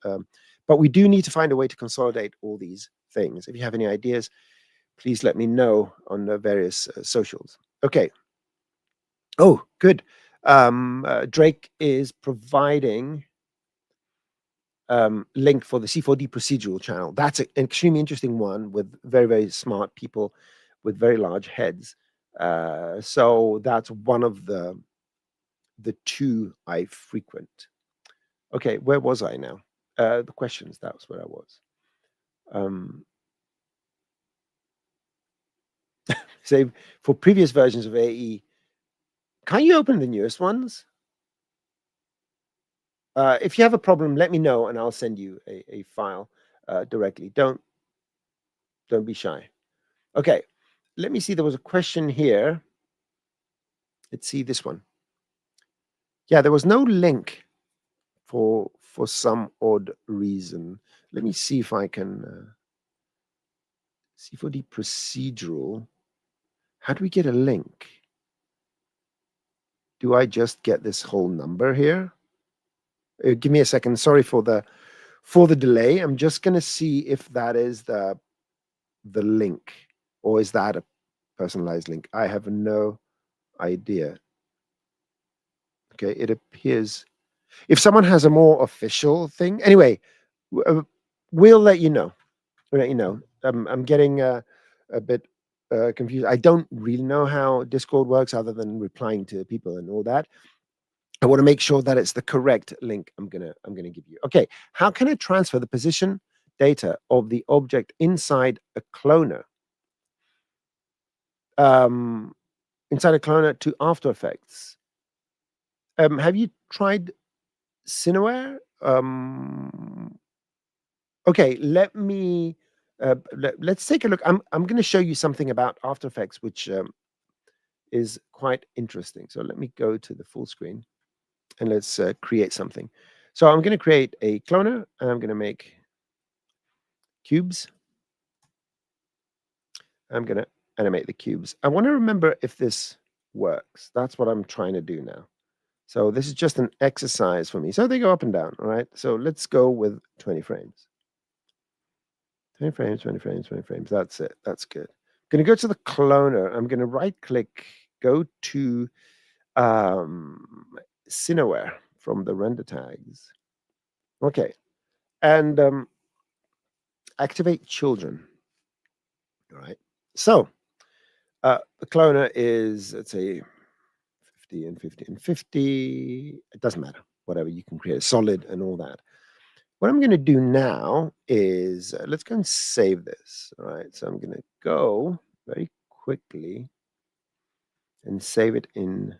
But we do need to find a way to consolidate all these things. If you have any ideas, please let me know on the various socials. Okay. Oh, good. Drake is providing link for the C4D procedural channel. That's an extremely interesting one with very, very smart people with very large heads. So that's one of the 2 I frequent. Okay, where was I now? The questions, that was where I was. Say, for previous versions of AE, can you open the newest ones? If you have a problem, let me know and I'll send you a file directly. Don't be shy. Okay, let me see. There was a question here. Let's see this one. Yeah, there was no link for some odd reason. Let me see if I can C4D procedural. How do we get a link? Do I just get this whole number here? Give me a second. Sorry for the delay. I'm just going to see if that is the link, or is that a personalized link? I have no idea. Okay, it appears if someone has a more official thing. Anyway, we'll let you know. I'm getting a bit confused. I don't really know how Discord works other than replying to people and all that. I want to make sure that it's the correct link I'm gonna give you. Okay, how can I transfer the position data of the object inside a cloner? Inside a cloner to After Effects. Have you tried Cineware? Okay, let's take a look. I'm going to show you something about After Effects, which is quite interesting. So let me go to the full screen and let's create something. So I'm going to create a cloner and I'm going to make cubes. I'm going to animate the cubes. I want to remember if this works. That's what I'm trying to do now. So this is just an exercise for me. So they go up and down, all right? So let's go with 20 frames. 20 frames, 20 frames, 20 frames. That's it. That's good. I'm going to go to the cloner. I'm going to right-click go to Cineware from the render tags. Okay, and activate children. All right. So the cloner is, let's say, 50 and 50 and 50. It doesn't matter. Whatever, you can create a solid and all that. What I'm going to do now is let's go and save this. All right. So I'm going to go very quickly and save it in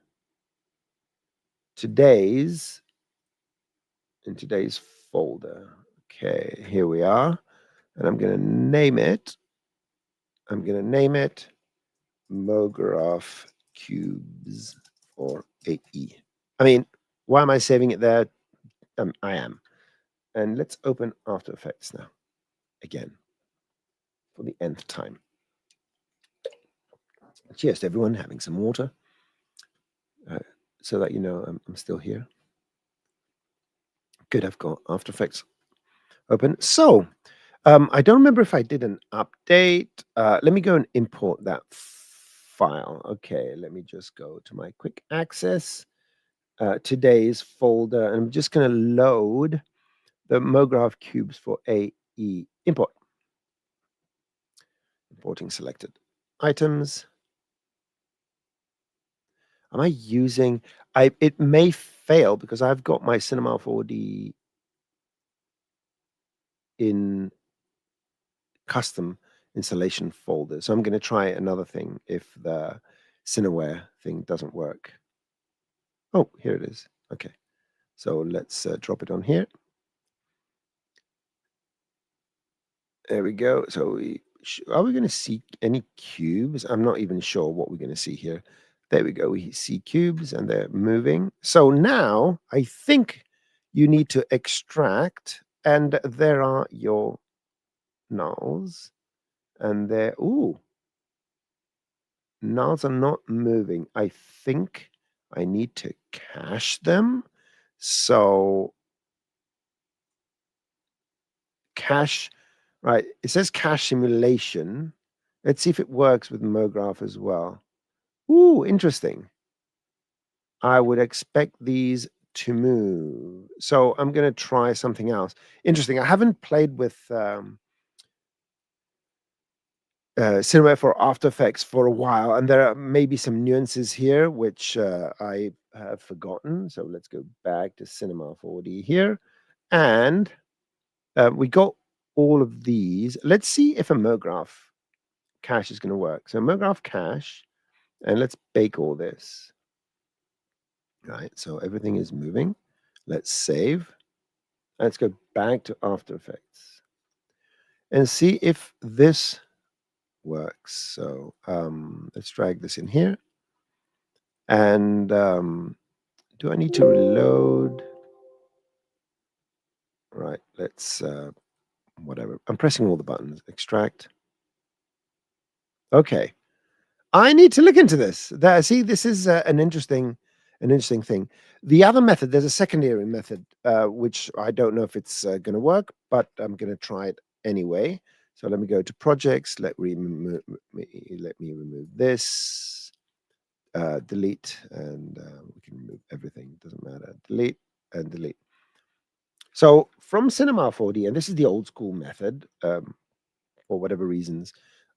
today's folder. Okay, here we are. And I'm going to name it. MoGraph Cubes for AE. I mean, why am I saving it there? I am. And let's open After Effects now, again, for the nth time. Cheers to everyone, having some water, so that you know I'm still here. Good, I've got After Effects open. So, I don't remember if I did an update. Let me go and import that file. Okay, let me just go to my quick access, today's folder, and I'm just going to load the MoGraph cubes for AE. Import. Importing selected items. Am I using? It may fail because I've got my Cinema 4D in custom installation folder. So I'm going to try another thing if the Cineware thing doesn't work. Oh, here it is. Okay. So let's drop it on here. There we go. So are we going to see any cubes? I'm not even sure what we're going to see here. There we go. We see cubes and they're moving. So now I think you need to extract, and there are your nulls. And they're, ooh, nulls are not moving. I think I need to cache them. So cache, right? It says cache simulation. Let's see if it works with MoGraph as well. Ooh, interesting. I would expect these to move. So I'm going to try something else. Interesting. I haven't played with Cinema for After Effects for a while, and there are maybe some nuances here which I have forgotten. So let's go back to Cinema 4D here, and we got all of these. Let's see if a MoGraph cache is going to work. So MoGraph cache, and let's bake all this. Right, so everything is moving. Let's save. Let's go back to After Effects and see if this works. So let's drag this in here. And do I need to reload? Right, let's, whatever. I'm pressing all the buttons. Extract. Okay. I need to look into this. See, this is an interesting thing. The other method, there's a secondary method, which I don't know if it's going to work, but I'm going to try it anyway. So let me go to projects. Let me remove this. Delete, and we can remove everything. Doesn't matter. Delete and delete. So from Cinema 4D, and this is the old school method, for whatever reasons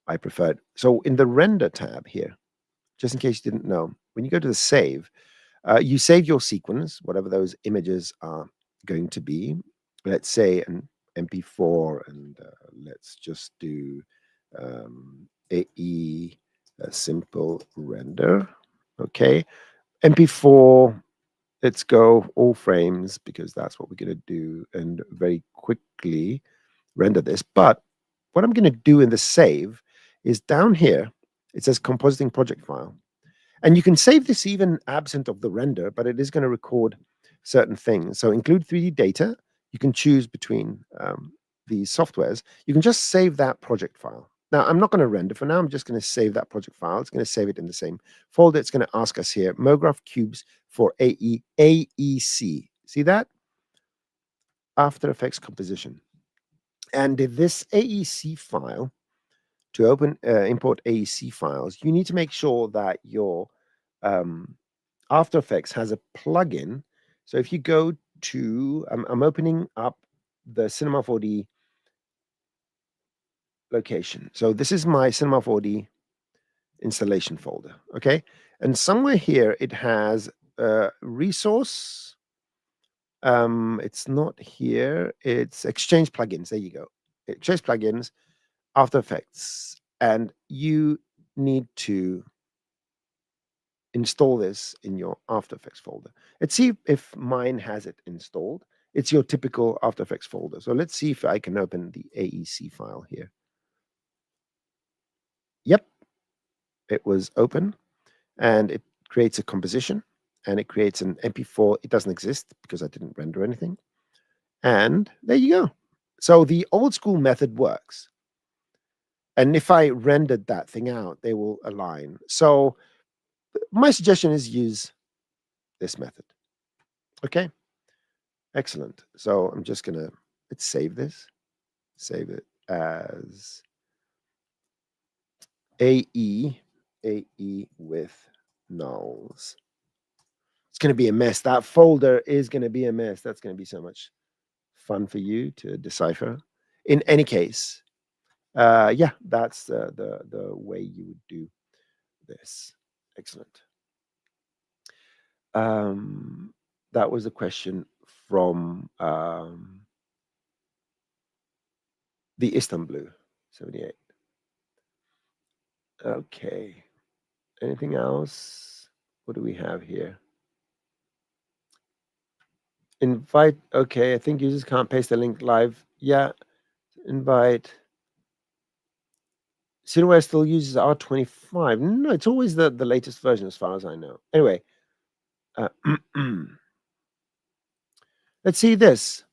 I prefer it. So in the render tab here, just in case you didn't know, when you go to the save, you save your sequence, whatever those images are going to be. Let's say an MP4, and let's just do AE, a simple render. Okay, MP4. Let's go all frames because that's what we're going to do, and very quickly render this. But what I'm going to do in the save is down here, it says compositing project file. And you can save this even absent of the render, but it is going to record certain things. So include 3D data. You can choose between these softwares. You can just save that project file. Now, I'm not going to render for now. I'm just going to save that project file. It's going to save it in the same folder. It's going to ask us here, MoGraph cubes for AEC. See that? After Effects composition. And this AEC file, to import AEC files, you need to make sure that your After Effects has a plugin. So if you go to, I'm opening up the Cinema 4D location. So this is my Cinema 4D installation folder, okay? And somewhere here it has a resource. It's not here. It's Exchange plugins. There you go. Exchange plugins, After Effects, and you need to install this in your After Effects folder. Let's see if mine has it installed. It's your typical After Effects folder. So let's see if I can open the AEC file here. Yep, it was open, and it creates a composition, and it creates an MP4. It doesn't exist because I didn't render anything. And there you go. So the old school method works. And if I rendered that thing out, they will align. So my suggestion is use this method. Okay, excellent. So I'm just going to, let's save this. Save it as AE with nulls. It's going to be a mess. That folder is going to be a mess. That's going to be so much fun for you to decipher. In any case, yeah, that's the way you would do this. Excellent. That was a question from the Istanbul 78. Okay. Anything else? What do we have here? Invite. Okay, I think users can't paste the link live. Yeah, invite. Cineware still uses R25. No, it's always the latest version as far as I know. Anyway, let's see this,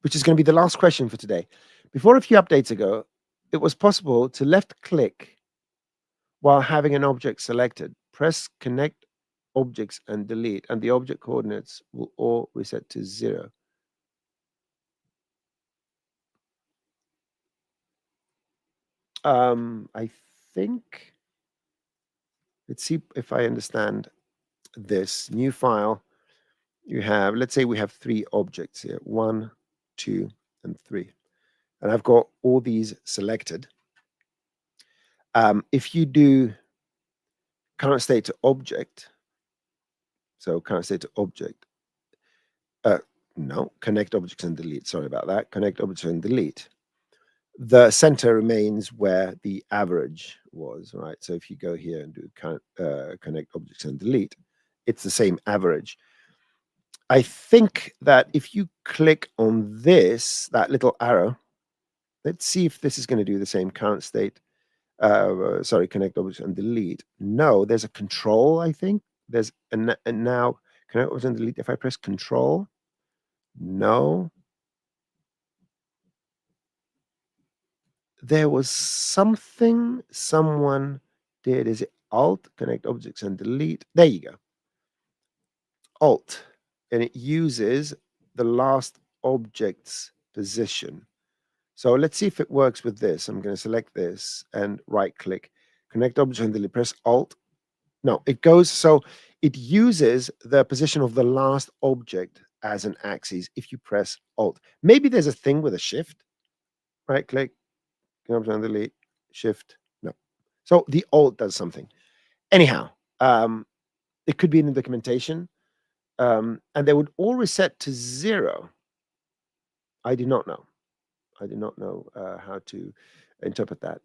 which is going to be the last question for today. Before a few updates ago, it was possible to left click while having an object selected. Press connect objects and delete, and the object coordinates will all reset to 0. I think, let's see if I understand this new file. You have, let's say we have 3 objects here, 1, 2, and 3. And I've got all these selected. If you do current state to object, so current state to object, no, connect objects and delete. Sorry about that. Connect objects and delete. The center remains where the average was, right? So if you go here and do connect objects and delete, it's the same average. I think that if you click on this, that little arrow, let's see if this is going to do the same current state. Sorry, connect objects and delete. No, there's a control, I think. There's a now connect objects and delete. If I press control, no. There was something someone did. Is it Alt, connect objects and delete? There you go. Alt. And it uses the last object's position. So let's see if it works with this. I'm going to select this and right click, connect object and delete, press Alt. No, it goes, so it uses the position of the last object as an axis if you press Alt. Maybe there's a thing with a shift. Right click, connect object and delete, shift. No. So the Alt does something. Anyhow, it could be in the documentation. And they would all reset to 0. I do not know. I do not know how to interpret that.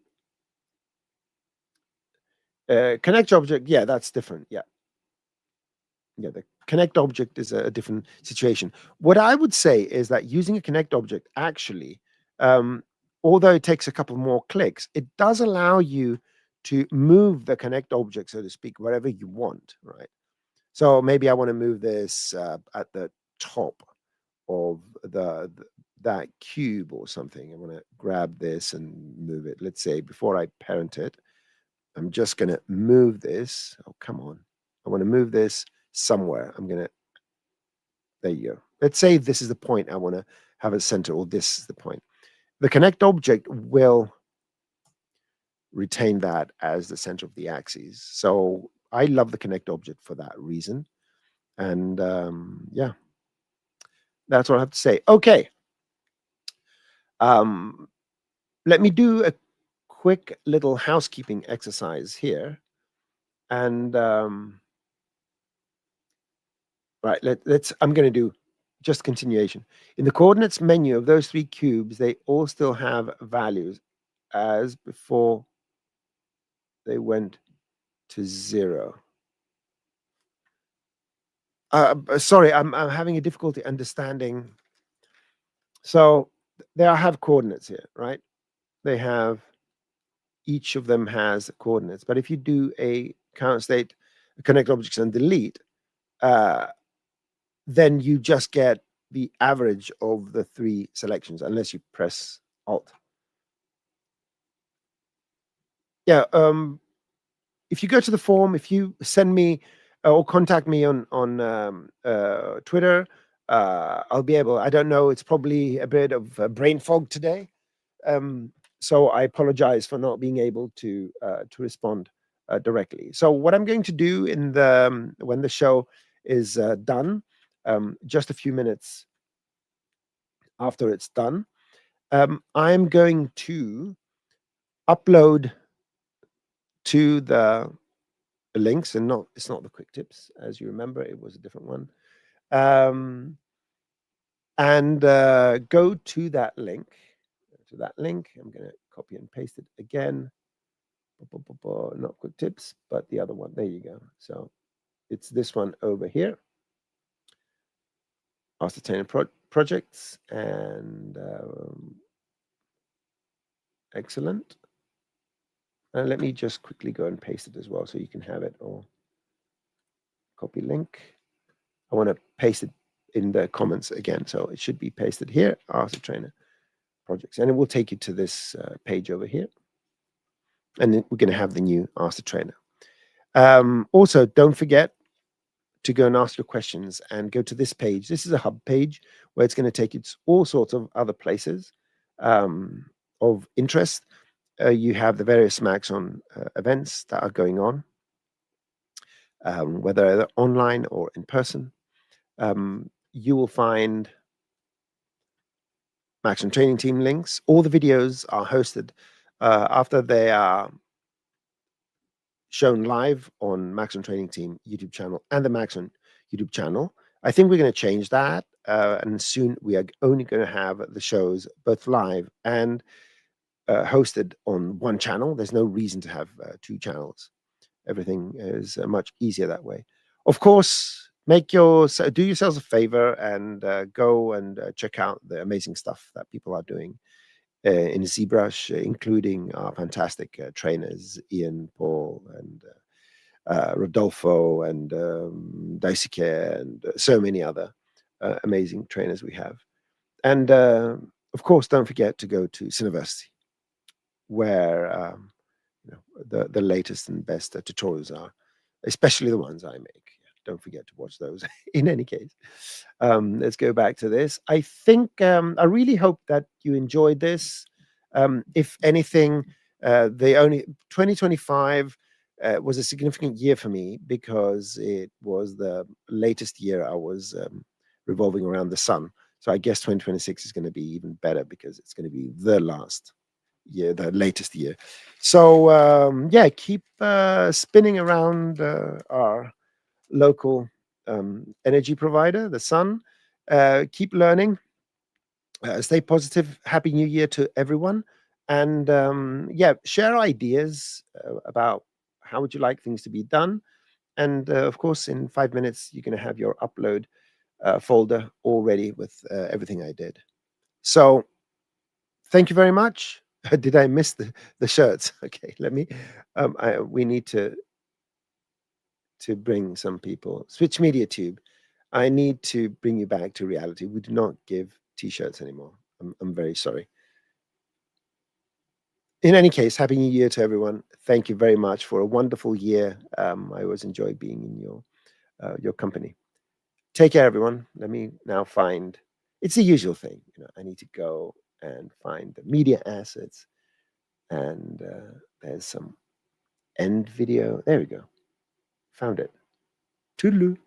Connect object, yeah, that's different. Yeah. Yeah, the connect object is a different situation. What I would say is that using a connect object actually, although it takes a couple more clicks, it does allow you to move the connect object, so to speak, wherever you want, right? So maybe I want to move this at the top of that cube or something. I want to grab this and move it. Let's say before I parent it, I'm just going to move this. Oh, come on. I want to move this somewhere. I'm going to, there you go. Let's say this is the point I want to have a center, or this is the point. The connect object will retain that as the center of the axis. So I love the connect object for that reason. And yeah, that's what I have to say. Okay. Let me do a quick little housekeeping exercise here. And right, I'm going to do just continuation. In the coordinates menu of those 3 cubes, they all still have values as before they went to 0. Sorry, I'm having a difficulty understanding. So they have coordinates here, right? They have, each of them has coordinates. But if you do a current state, connect objects and delete, then you just get the average of the 3 selections, unless you press Alt. Yeah, if you go to the form, if you send me or contact me on Twitter, I'll be able. I don't know. It's probably a bit of brain fog today, so I apologize for not being able to respond directly. So what I'm going to do in the when the show is done, just a few minutes after it's done, I'm going to upload to the links, and it's not the quick tips, as you remember, it was a different one. And go to that link. I'm going to copy and paste it again. Not quick tips, but the other one. There you go. So it's this one over here. Master Trainer projects, and excellent. And let me just quickly go and paste it as well, so you can have it. Or copy link. I want to paste it in the comments again, so it should be pasted here. Master Trainer projects, and it will take you to this page over here, and then we're going to have the new Ask the Trainer. Also, don't forget to go and ask your questions, and go to this page. This is a hub page where it's going to take you to all sorts of other places of interest. You have the various Maxon events that are going on, whether they're online or in person. You will find Maxon Training Team links. All the videos are hosted after they are shown live on Maxon Training Team YouTube channel and the Maxon YouTube channel. I think we're going to change that, and soon we are only going to have the shows both live and hosted on one channel. There's no reason to have 2 channels. Everything is much easier that way. Of course, do yourselves a favor and go and check out the amazing stuff that people are doing in ZBrush, including our fantastic trainers, Ian, Paul, and Rodolfo, and Daisuke, and so many other amazing trainers we have. And of course, don't forget to go to Cineversity, where the latest and best tutorials are, especially the ones I make. Don't forget to watch those. In any case, let's go back to this. I think I really hope that you enjoyed this. If anything, the only 2025 was a significant year for me, because it was the latest year I was revolving around the sun. So I guess 2026 is going to be even better, because it's going to be the last year, the latest year. So yeah, keep spinning around our local energy provider, the sun. Keep learning. Stay positive. Happy New Year to everyone. And yeah, share ideas about how would you like things to be done. And of course, in 5 minutes, you're going to have your upload folder all ready with everything I did. So thank you very much. Did I miss the shirts? Okay, let me. We need to bring some people. Switch Media Tube. I need to bring you back to reality. We do not give T-shirts anymore. I'm very sorry. In any case, Happy New Year to everyone. Thank you very much for a wonderful year. I always enjoy being in your company. Take care, everyone. Let me now find. It's the usual thing. I need to go and find the media assets, and there's some end video. There we go. Found it. Toodaloo.